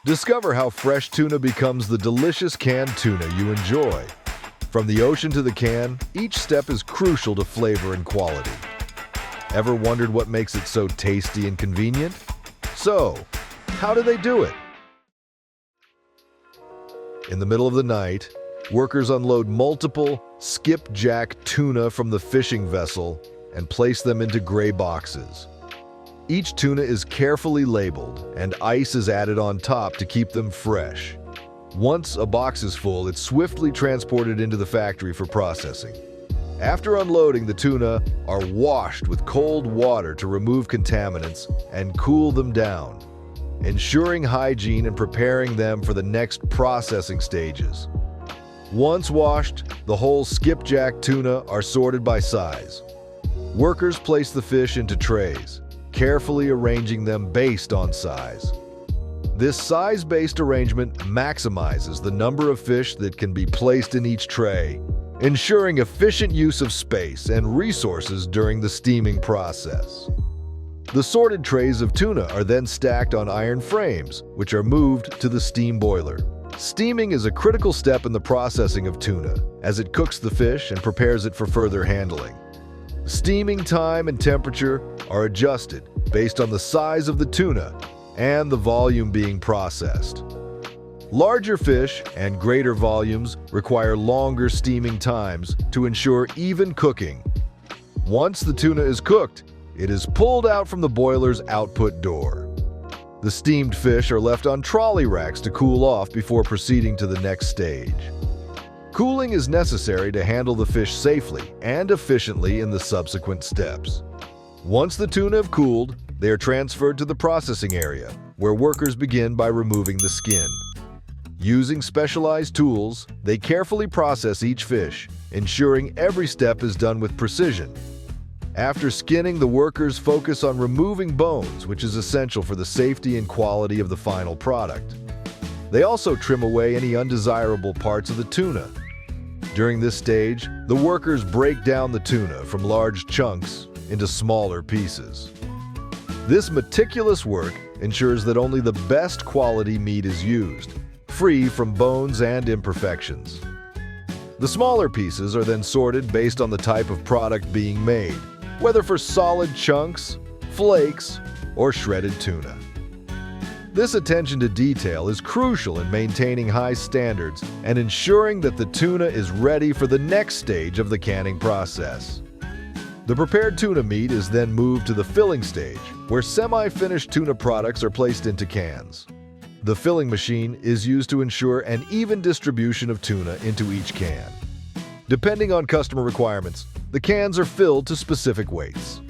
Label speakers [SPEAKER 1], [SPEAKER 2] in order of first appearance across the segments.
[SPEAKER 1] Discover how fresh tuna becomes the delicious canned tuna you enjoy. From the ocean to the can, each step is crucial to flavor and quality. Ever wondered what makes it so tasty and convenient? So, how do they do it? In the middle of the night, workers unload multiple skipjack tuna from the fishing vessel and place them into gray boxes. Each tuna is carefully labeled, and ice is added on top to keep them fresh. Once a box is full, it's swiftly transported into the factory for processing. After unloading, the tuna are washed with cold water to remove contaminants and cool them down, ensuring hygiene and preparing them for the next processing stages. Once washed, the whole skipjack tuna are sorted by size. Workers place the fish into trays, carefully arranging them based on size. This size-based arrangement maximizes the number of fish that can be placed in each tray, ensuring efficient use of space and resources during the steaming process. The sorted trays of tuna are then stacked on iron frames, which are moved to the steam boiler. Steaming is a critical step in the processing of tuna, as it cooks the fish and prepares it for further handling. Steaming time and temperature are adjusted based on the size of the tuna and the volume being processed. Larger fish and greater volumes require longer steaming times to ensure even cooking. Once the tuna is cooked, it is pulled out from the boiler's output door. The steamed fish are left on trolley racks to cool off before proceeding to the next stage. Cooling is necessary to handle the fish safely and efficiently in the subsequent steps. Once the tuna have cooled, they are transferred to the processing area, where workers begin by removing the skin. Using specialized tools, they carefully process each fish, ensuring every step is done with precision. After skinning, the workers focus on removing bones, which is essential for the safety and quality of the final product. They also trim away any undesirable parts of the tuna. During this stage, the workers break down the tuna from large chunks into smaller pieces. This meticulous work ensures that only the best quality meat is used, free from bones and imperfections. The smaller pieces are then sorted based on the type of product being made, whether for solid chunks, flakes, or shredded tuna. This attention to detail is crucial in maintaining high standards and ensuring that the tuna is ready for the next stage of the canning process. The prepared tuna meat is then moved to the filling stage, where semi-finished tuna products are placed into cans. The filling machine is used to ensure an even distribution of tuna into each can. Depending on customer requirements, the cans are filled to specific weights.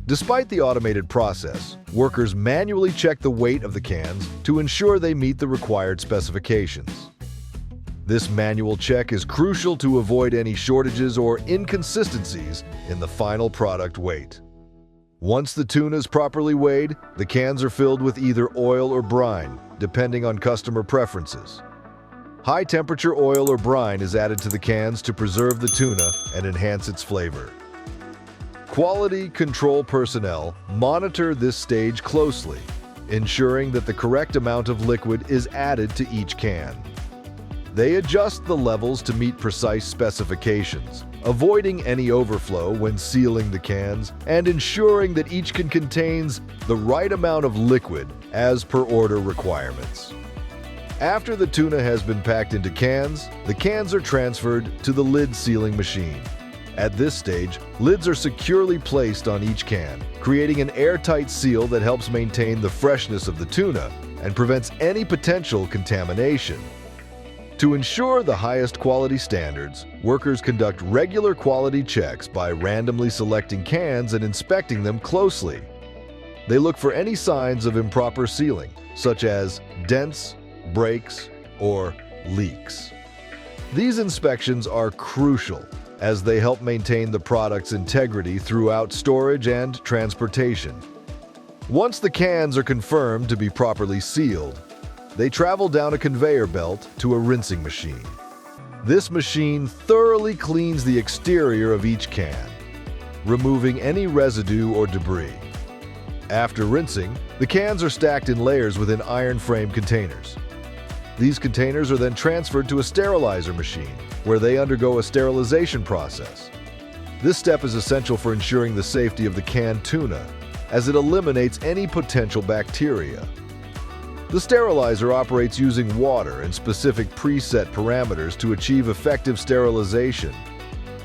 [SPEAKER 1] Despite the automated process, workers manually check the weight of the cans to ensure they meet the required specifications. This manual check is crucial to avoid any shortages or inconsistencies in the final product weight. Once the tuna is properly weighed, the cans are filled with either oil or brine, depending on customer preferences. High-temperature oil or brine is added to the cans to preserve the tuna and enhance its flavor. Quality control personnel monitor this stage closely, ensuring that the correct amount of liquid is added to each can. They adjust the levels to meet precise specifications, avoiding any overflow when sealing the cans and ensuring that each can contains the right amount of liquid as per order requirements. After the tuna has been packed into cans, the cans are transferred to the lid sealing machine. At this stage, lids are securely placed on each can, creating an airtight seal that helps maintain the freshness of the tuna and prevents any potential contamination. To ensure the highest quality standards, workers conduct regular quality checks by randomly selecting cans and inspecting them closely. They look for any signs of improper sealing, such as dents, breaks, or leaks. These inspections are crucial as they help maintain the product's integrity throughout storage and transportation. Once the cans are confirmed to be properly sealed, they travel down a conveyor belt to a rinsing machine. This machine thoroughly cleans the exterior of each can, removing any residue or debris. After rinsing, the cans are stacked in layers within iron frame containers. These containers are then transferred to a sterilizer machine, where they undergo a sterilization process. This step is essential for ensuring the safety of the canned tuna, as it eliminates any potential bacteria. The sterilizer operates using water and specific preset parameters to achieve effective sterilization.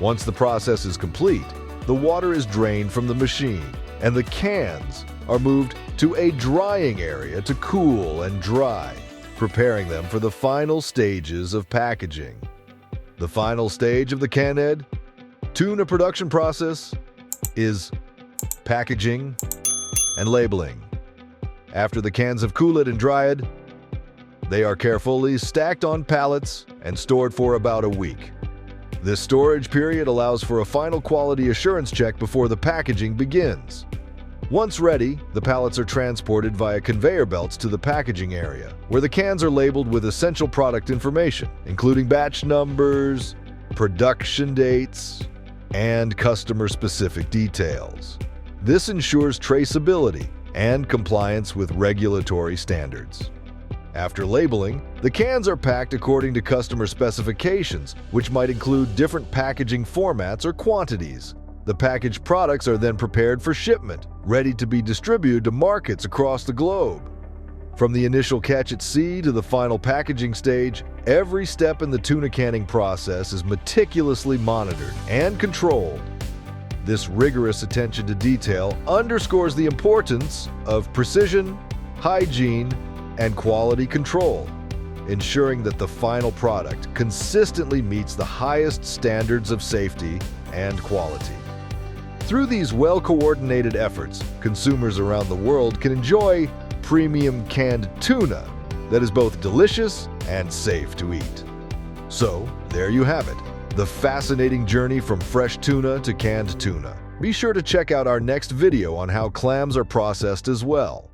[SPEAKER 1] Once the process is complete, the water is drained from the machine, and the cans are moved to a drying area to cool and dry, preparing them for the final stages of packaging. The final stage of the canned tuna production process is packaging and labeling. After the cans have cooled and dried, they are carefully stacked on pallets and stored for about a week. This storage period allows for a final quality assurance check before the packaging begins. Once ready, the pallets are transported via conveyor belts to the packaging area, where the cans are labeled with essential product information, including batch numbers, production dates, and customer-specific details. This ensures traceability and compliance with regulatory standards. After labeling, the cans are packed according to customer specifications, which might include different packaging formats or quantities. The packaged products are then prepared for shipment, ready to be distributed to markets across the globe. From the initial catch at sea to the final packaging stage, every step in the tuna canning process is meticulously monitored and controlled. This rigorous attention to detail underscores the importance of precision, hygiene, and quality control, ensuring that the final product consistently meets the highest standards of safety and quality. Through these well-coordinated efforts, consumers around the world can enjoy premium canned tuna that is both delicious and safe to eat. So, there you have it, the fascinating journey from fresh tuna to canned tuna. Be sure to check out our next video on how clams are processed as well.